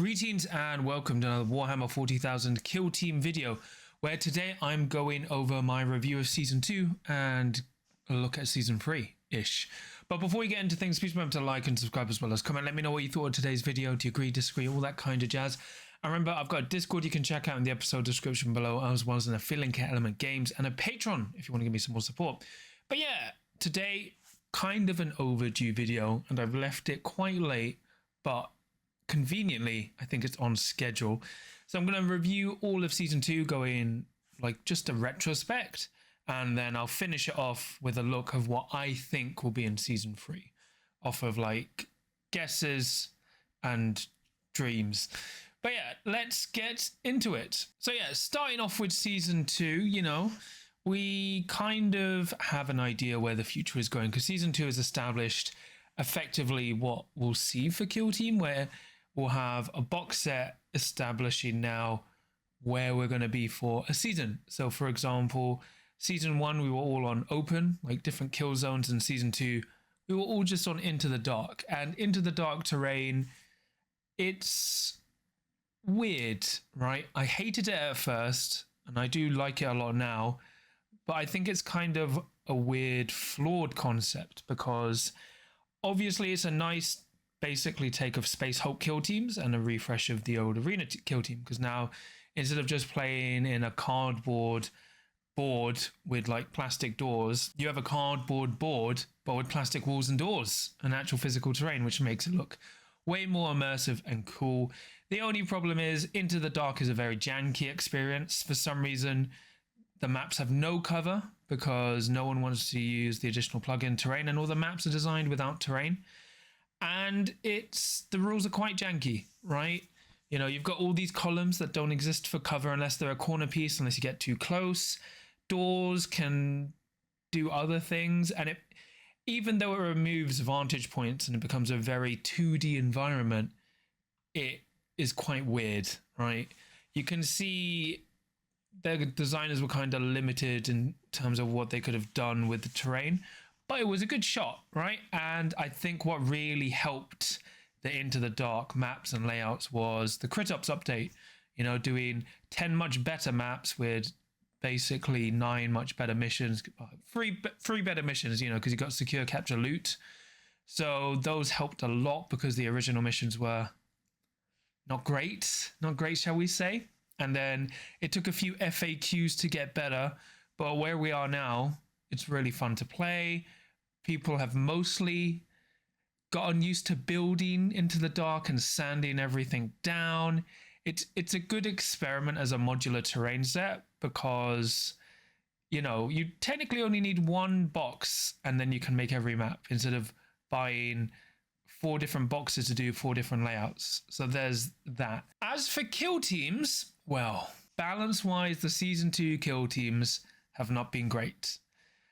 Greetings and welcome to another Warhammer 40,000 Kill Team video, where today I'm going over my review of Season 2 and a look at Season 3-ish. But before we get into things, please remember to like and subscribe as well as comment. Let me know what you thought of today's video. Do you agree, disagree, all that kind of jazz. And remember, I've got a Discord you can check out in the episode description below, as well as an affiliate link at Element Games and a Patreon if you want to give me some more support. But yeah, today, kind of an overdue video, and I've left it quite late, but conveniently, I think it's on schedule. So I'm going to review all of Season 2, going like just a retrospect, and then I'll finish it off with a look of what I think will be in Season 3, off of like guesses and dreams. But yeah, let's get into it. So yeah, starting off with Season 2, you know, we kind of have an idea where the future is going, because Season 2 has established effectively what we'll see for Kill Team, where we'll have a box set establishing now where we're going to be for a season. So for example, Season 1 we were all on open, like different kill zones, and Season 2 we were all just on Into the Dark. And Into the Dark terrain, it's weird, right? I hated it at first, and I do like it a lot now, but I think it's kind of a weird, flawed concept, because obviously it's a nice basically take of Space Hulk kill teams and a refresh of the old Arena kill team, because now instead of just playing in a cardboard board with like plastic doors, you have a cardboard board but with plastic walls and doors and actual physical terrain, which makes it look way more immersive and cool. The only problem is Into the Dark is a very janky experience. For some reason, the maps have no cover because no one wants to use the additional plugin terrain, and all the maps are designed without terrain. And the rules are quite janky, right? You know, you've got all these columns that don't exist for cover unless they're a corner piece, unless you get too close. Doors can do other things, and even though it removes vantage points and it becomes a very 2D environment, it is quite weird, right? You can see the designers were kind of limited in terms of what they could have done with the terrain, but it was a good shot, right? And I think what really helped the Into the Dark maps and layouts was the Crit Ops update, you know, doing 10 much better maps with basically 9 much better missions, three better missions, you know, because you got secure, capture, loot. So those helped a lot, because the original missions were not great, shall we say. And then it took a few FAQs to get better, but where we are now, it's really fun to play. People have mostly gotten used to building Into the Dark and sanding everything down. It's a good experiment as a modular terrain set, because, you know, you technically only need one box and then you can make every map, instead of buying 4 different boxes to do 4 different layouts. So there's that. As for kill teams, well, balance-wise, the Season 2 kill teams have not been great.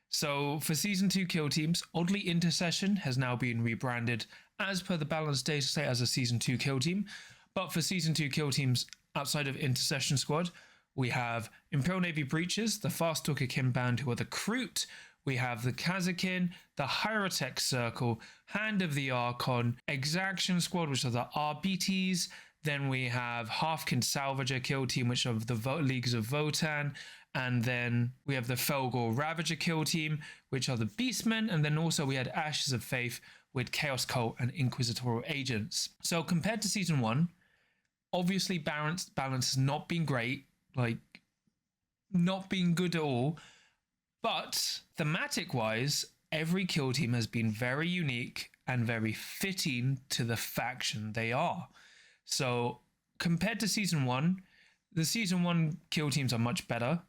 So for Season 2 kill teams, oddly Intercession has now been rebranded as per the balance data set as a Season 2 kill team. But for Season 2 kill teams outside of Intercession Squad, we have Imperial Navy Breaches, the Fast Talker Kim Band, who are the Kroot. We have the Kazakin, the Hierotech Circle, Hand of the Archon, Exaction Squad, which are the RBTs. Then we have Halfkin Salvager kill team, which are the Leagues of Votan. And then we have the Felgor Ravager kill team, which are the Beastmen. And then also we had Ashes of Faith with Chaos Cult and Inquisitorial Agents. So compared to Season 1, obviously balance has not been great, like not been good at all. But thematic-wise, every kill team has been very unique and very fitting to the faction they are. So compared to Season 1, the Season 1 kill teams are much better,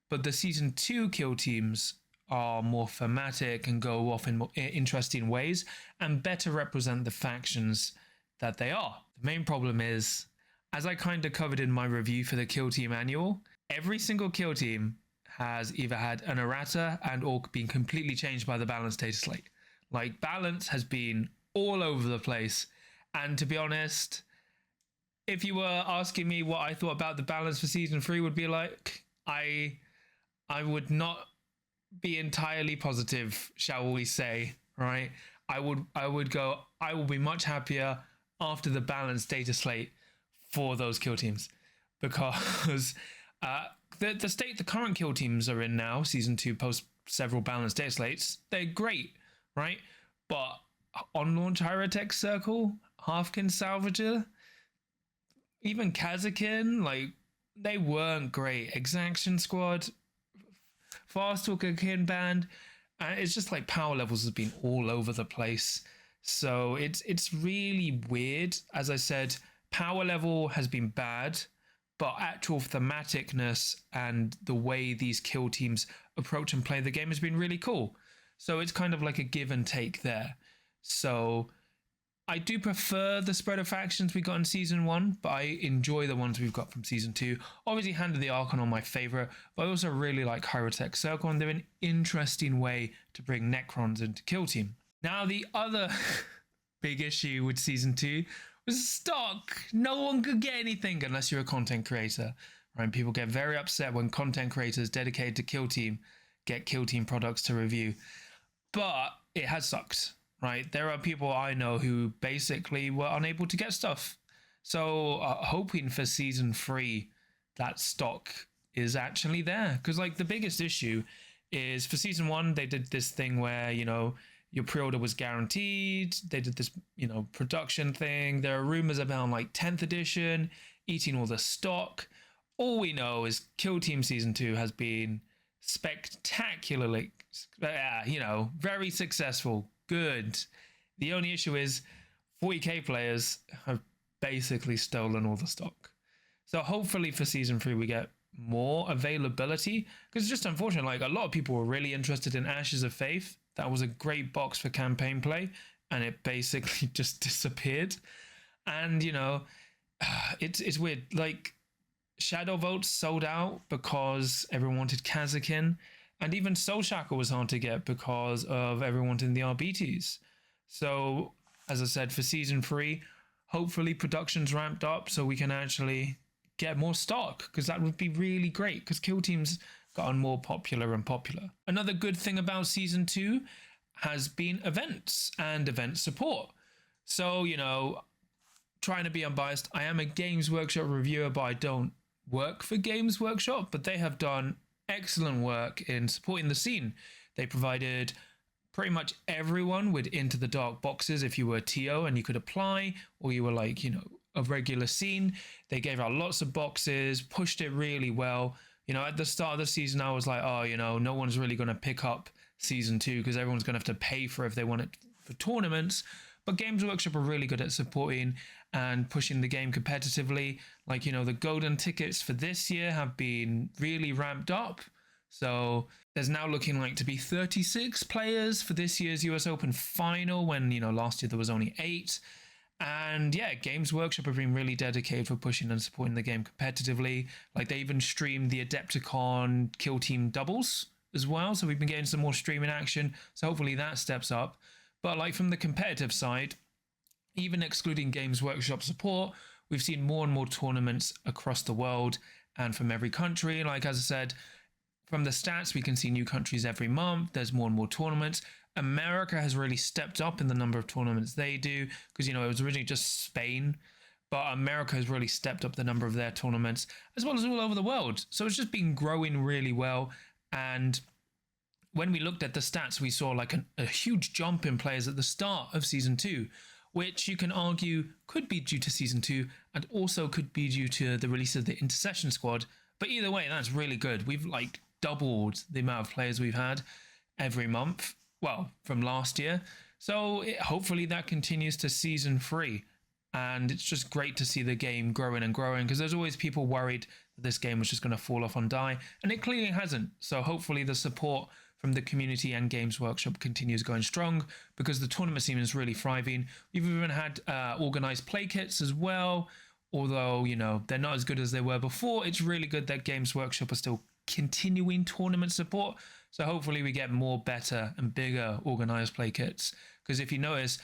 but the Season 2 kill teams are more thematic and go off in more interesting ways and better represent the factions that they are. The main problem is, as I kind of covered in my review for the Kill Team Annual, every single kill team has either had an errata and or been completely changed by the balance data slate. Like, balance has been all over the place. And to be honest, if you were asking me what I thought about the balance for Season 3, would be like, I would not be entirely positive, shall we say, right? I would go, I will be much happier after the balanced data slate for those kill teams, because the state the current kill teams are in now, season 2, post several balanced data slates, they're great, right? But on launch Hyrotech Circle, Halfkin Salvager, even Kazakin, like, they weren't great. Exaction Squad, Fast Talker Kin Band, it's just like power levels have been all over the place. So it's really weird. As I said, power level has been bad, but actual thematicness and the way these kill teams approach and play the game has been really cool. So it's kind of like a give and take there. So I do prefer the spread of factions we got in season 1, but I enjoy the ones we've got from season 2. Obviously, Hand of the Archon on my favorite, but I also really like Hyrotech Circle, and they're an interesting way to bring Necrons into kill team. Now, the other big issue with season 2 was stock. No one could get anything unless you're a content creator, right? People get very upset when content creators dedicated to kill team get kill team products to review, but it has sucked. Right, there are people I know who basically were unable to get stuff. So hoping for season 3 that stock is actually there, because like the biggest issue is for season 1 they did this thing where, you know, your pre-order was guaranteed. They did this, you know, production thing. There are rumors about like 10th edition eating all the stock. All we know is Kill Team season 2 has been spectacularly, you know, very successful. Good. The only issue is 40k players have basically stolen all the stock. So hopefully for season 3 we get more availability, because it's just unfortunate. Like, a lot of people were really interested in Ashes of Faith. That was a great box for campaign play, and it basically just disappeared. And you know, it's weird. Like, Shadow Votes sold out because everyone wanted Kazakin. And even Soul Shackle was hard to get because of everyone wanting the RBTs. So, as I said, for season 3, hopefully production's ramped up so we can actually get more stock, because that would be really great, because kill teams gotten more popular and popular. Another good thing about season 2 has been events and event support. So, you know, trying to be unbiased, I am a Games Workshop reviewer, but I don't work for Games Workshop, but they have done excellent work in supporting the scene. They provided pretty much everyone with Into the Dark boxes if you were TO and you could apply, or you were like, you know, a regular scene. They gave out lots of boxes, pushed it really well. You know, at the start of the season, I was like, oh, you know, no one's really going to pick up season 2 because everyone's going to have to pay for it if they want it for tournaments. But Games Workshop are really good at supporting and pushing the game competitively. Like, you know, the golden tickets for this year have been really ramped up. So there's now looking like to be 36 players for this year's US Open final, when, you know, last year there was only 8. And yeah, Games Workshop have been really dedicated for pushing and supporting the game competitively. Like, they even streamed the Adepticon Kill Team doubles as well. So we've been getting some more streaming action. So hopefully that steps up. But like, from the competitive side, even excluding Games Workshop support, we've seen more and more tournaments across the world and from every country. Like, as I said, from the stats, we can see new countries every month. There's more and more tournaments. America has really stepped up in the number of tournaments they do, because, you know, it was originally just Spain, but America has really stepped up the number of their tournaments, as well as all over the world. So it's just been growing really well. And when we looked at the stats, we saw like a huge jump in players at the start of season 2, which you can argue could be due to season 2 and also could be due to the release of the Intercession Squad. But either way, that's really good. We've like doubled the amount of players we've had every month, well, from last year. So hopefully that continues to season 3. And it's just great to see the game growing and growing, because there's always people worried that this game was just going to fall off and die, and it clearly hasn't. So hopefully the support from the community and Games Workshop continues going strong, because the tournament scene is really thriving. We've even had organized play kits as well. Although, you know, they're not as good as they were before, it's really good that Games Workshop are still continuing tournament support. So hopefully we get more, better and bigger organized play kits. Because if you notice,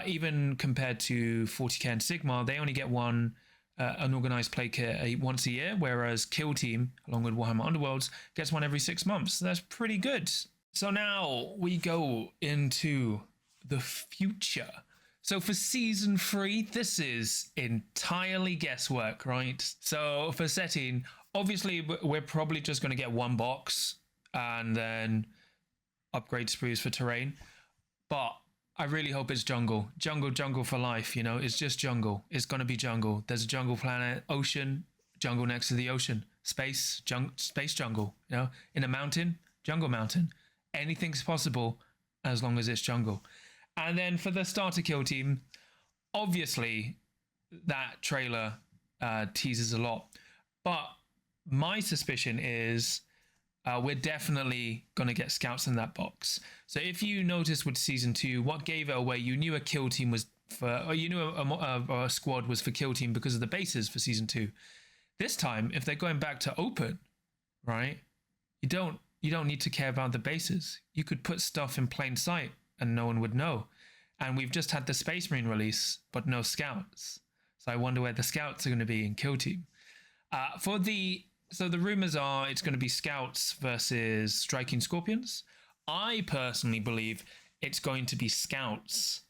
even compared to 40k and Sigmar, they only get one an organized play kit once a year, whereas Kill Team, along with Warhammer Underworlds, gets one every 6 months. So that's pretty good. So now we go into the future. So for season 3, this is entirely guesswork, right? So for setting, obviously we're probably just going to get one box and then upgrade sprues for terrain. But I really hope it's jungle. Jungle for life, you know? It's just jungle. It's going to be jungle. There's a jungle planet, ocean, jungle next to the ocean. Space jungle, you know? In a mountain, jungle mountain. Anything's possible as long as it's jungle. And then for the starter kill team, obviously that trailer teases a lot. But my suspicion is we're definitely going to get scouts in that box. So if you notice with season 2, what gave it away, you knew a kill team was for, or you knew a squad was for kill team because of the bases for season 2. This time, if they're going back to open, right, you don't need to care about the bases. You could put stuff in plain sight and no one would know. And we've just had the Space Marine release, but no scouts. So I wonder where the scouts are going to be in kill team. So the rumors are it's going to be scouts versus striking scorpions. I personally believe it's going to be scouts,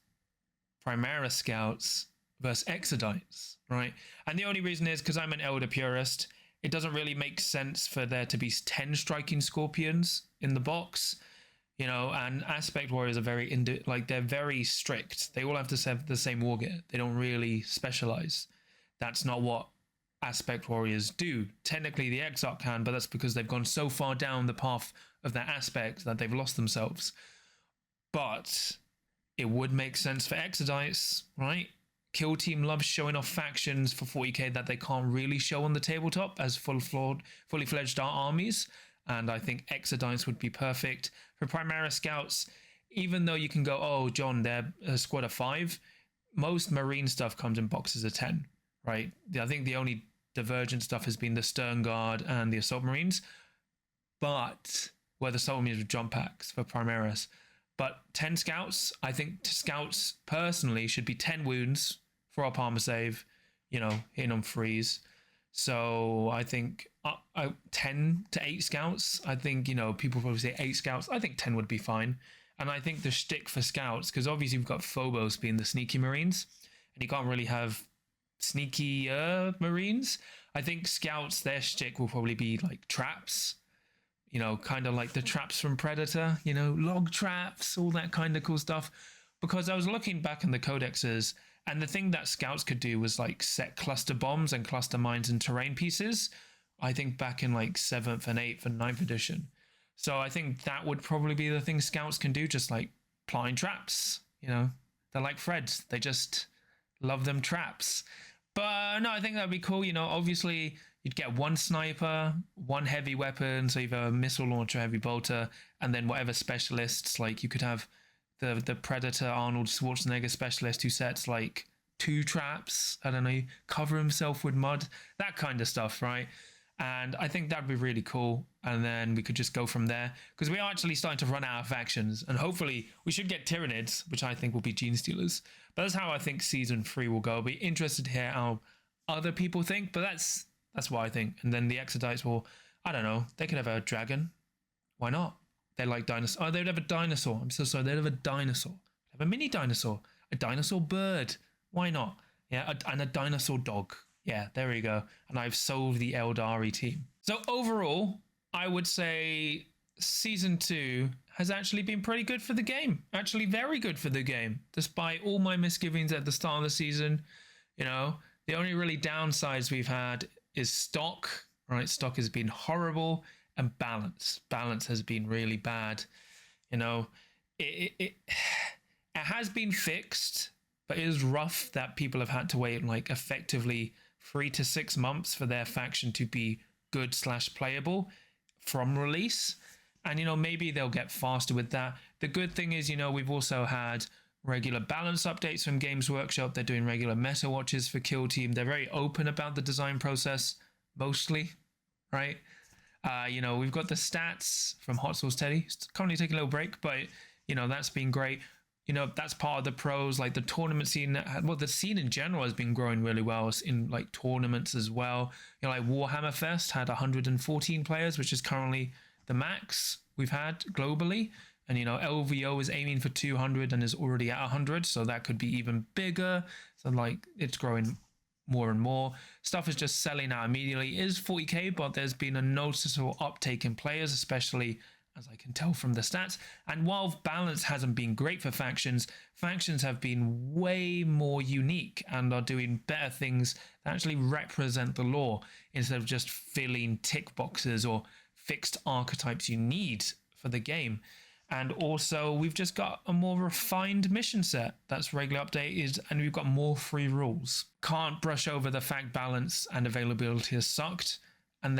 Primera scouts versus Exodites, right? And the only reason is because I'm an Elder purist. It doesn't really make sense for there to be 10 striking scorpions in the box, you know. And aspect warriors are they're very strict. They all have to have the same war gear. They don't really specialize. That's not what aspect warriors do. Technically the Exarch can, but that's because they've gone so far down the path of that aspect that they've lost themselves. But it would make sense for Exodites, right? Kill team loves showing off factions for 40k that they can't really show on the tabletop as fully fledged armies, and I think Exodites would be perfect. For Primera scouts, even though you can go, oh John, they're a squad of 5, most marine stuff comes in boxes of 10, right? I think the only divergent stuff has been the Stern Guard and the Assault Marines, but where the Assault Marines with jump packs for Primeras. But 10 scouts, I think scouts personally should be 10 wounds for our armor save, you know, hitting on freeze. So I think 10 to 8 scouts. I think, you know, people probably say 8 scouts. I think 10 would be fine. And I think the shtick for scouts, because obviously we've got Phobos being the sneaky Marines, and you can't really have sneakier Marines. I think scouts, their shtick will probably be like traps, you know, kind of like the traps from Predator, you know, log traps, all that kind of cool stuff. Because I was looking back in the codexes, and the thing that scouts could do was like set cluster bombs and cluster mines and terrain pieces, I think back in like 7th and 8th and 9th edition. So I think that would probably be the thing scouts can do, just like applying traps, you know. They're like Freds, they just love them traps. But no, I think that'd be cool. You know, obviously you'd get one sniper, one heavy weapon, so either a missile launcher, heavy bolter, and then whatever specialists, like you could have the Predator Arnold Schwarzenegger specialist who sets like 2 traps, I don't know, cover himself with mud, that kind of stuff, right? And I think that'd be really cool. And then we could just go from there, because we are actually starting to run out of factions, and hopefully we should get Tyranids, which I think will be Gene Stealers. But that's how I think season 3 will go. I'll be interested to hear how other people think, but that's what I think. And then the Exodites will, I don't know, they could have a dragon. Why not? They like dinosaurs. Oh, they'd have a dinosaur. I'm so sorry. They'd have a dinosaur. They'd have a mini dinosaur. A dinosaur bird. Why not? Yeah, and a dinosaur dog. Yeah, there we go. And I've solved the Eldari team. So overall, I would say season 2 has actually been pretty good for the game. Actually very good for the game. Despite all my misgivings at the start of the season, you know, the only really downsides we've had is stock, right? Stock has been horrible, and balance. Balance has been really bad. You know, it has been fixed, but it is rough that people have had to wait like effectively 3 to 6 months for their faction to be good / playable from release. And, you know, maybe they'll get faster with that. The good thing is, you know, we've also had regular balance updates from Games Workshop. They're doing regular meta watches for Kill Team. They're very open about the design process, mostly, right? You know, we've got the stats from Hot Sauce Teddy. It's currently taking a little break, but, you know, that's been great. You know, that's part of the pros, like the tournament scene. Well, the scene in general has been growing really well in like tournaments as well. You know, like Warhammer Fest had 114 players, which is currently the max we've had globally. And, you know, LVO is aiming for 200 and is already at 100. So that could be even bigger. So, like, it's growing more and more. Stuff is just selling out immediately. It is 40k, but there's been a noticeable uptake in players, especially as I can tell from the stats. And while balance hasn't been great for factions, factions have been way more unique and are doing better things that actually represent the lore instead of just filling tick boxes or fixed archetypes you need for the game. And also, we've just got a more refined mission set that's regularly updated, and we've got more free rules. Can't brush over the fact balance and availability has sucked, and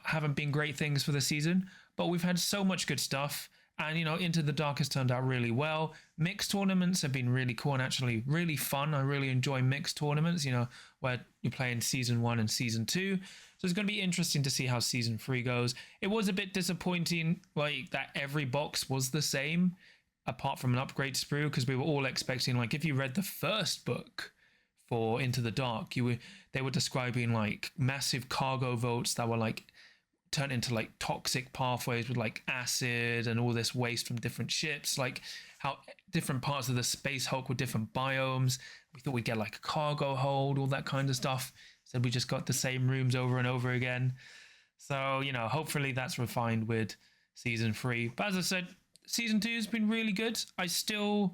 haven't been great things for the season. But we've had so much good stuff, and, you know, Into the Dark has turned out really well. Mixed tournaments have been really cool and actually really fun. I really enjoy mixed tournaments, you know, where you're playing season 1 and season 2. So it's going to be interesting to see how season 3 goes. It was a bit disappointing, like, that every box was the same, apart from an upgrade sprue, because we were all expecting, like, if you read the first book for Into the Dark, they were describing, like, massive cargo votes that were, like, turned into, like, toxic pathways with, like, acid and all this waste from different ships, like how different parts of the Space Hulk were different biomes. We thought we'd get, like, a cargo hold, all that kind of stuff. Said we just got the same rooms over and over again. So, you know, hopefully that's refined with season 3. But as I said, season 2 has been really good. I still,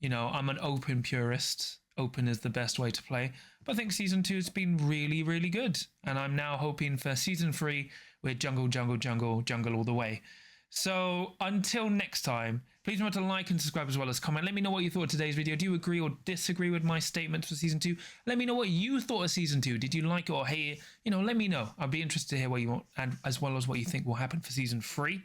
you know, I'm an open purist. Open is the best way to play. But I think season 2 has been really, really good. And I'm now hoping for season 3 with jungle, jungle, jungle, jungle all the way. So until next time, please remember to like and subscribe as well as comment. Let me know what you thought of today's video. Do you agree or disagree with my statements for season 2? Let me know what you thought of season 2. Did you like it or hate it? You know, let me know. I'd be interested to hear what you want, and as well as what you think will happen for season 3.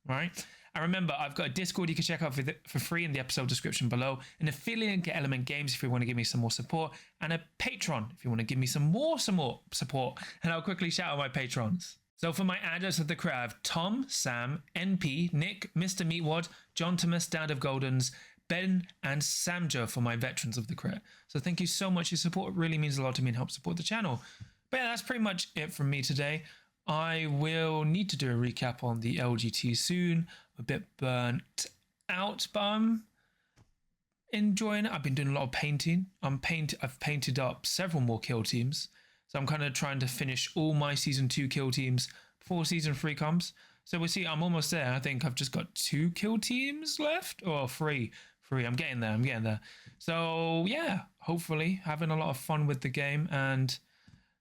All right. And remember, I've got a Discord you can check out for free in the episode description below, an affiliate link at Element Games if you want to give me some more support, and a Patreon if you want to give me some more support. And I'll quickly shout out my patrons. So for my adults of the crew, I have Tom, Sam, NP, Nick, Mr. Meatwad, John Thomas, Dad of Goldens, Ben, and Samjo for my veterans of the crew. So thank you so much. Your support really means a lot to me and helps support the channel. But yeah, that's pretty much it from me today. I will need to do a recap on the LGT soon. I'm a bit burnt out, but I'm enjoying it. I've been doing a lot of painting. I've painted up several more kill teams. So I'm kind of trying to finish all my season 2 kill teams before season 3 comes. So we'll see. I'm almost there. I think I've just got 2 kill teams left, or 3. I'm getting there. So yeah, hopefully having a lot of fun with the game and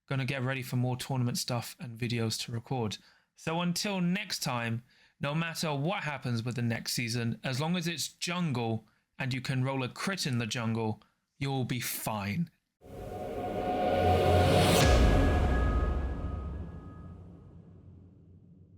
going to get ready for more tournament stuff and videos to record. So until next time, no matter what happens with the next season, as long as it's jungle and you can roll a crit in the jungle, you'll be fine.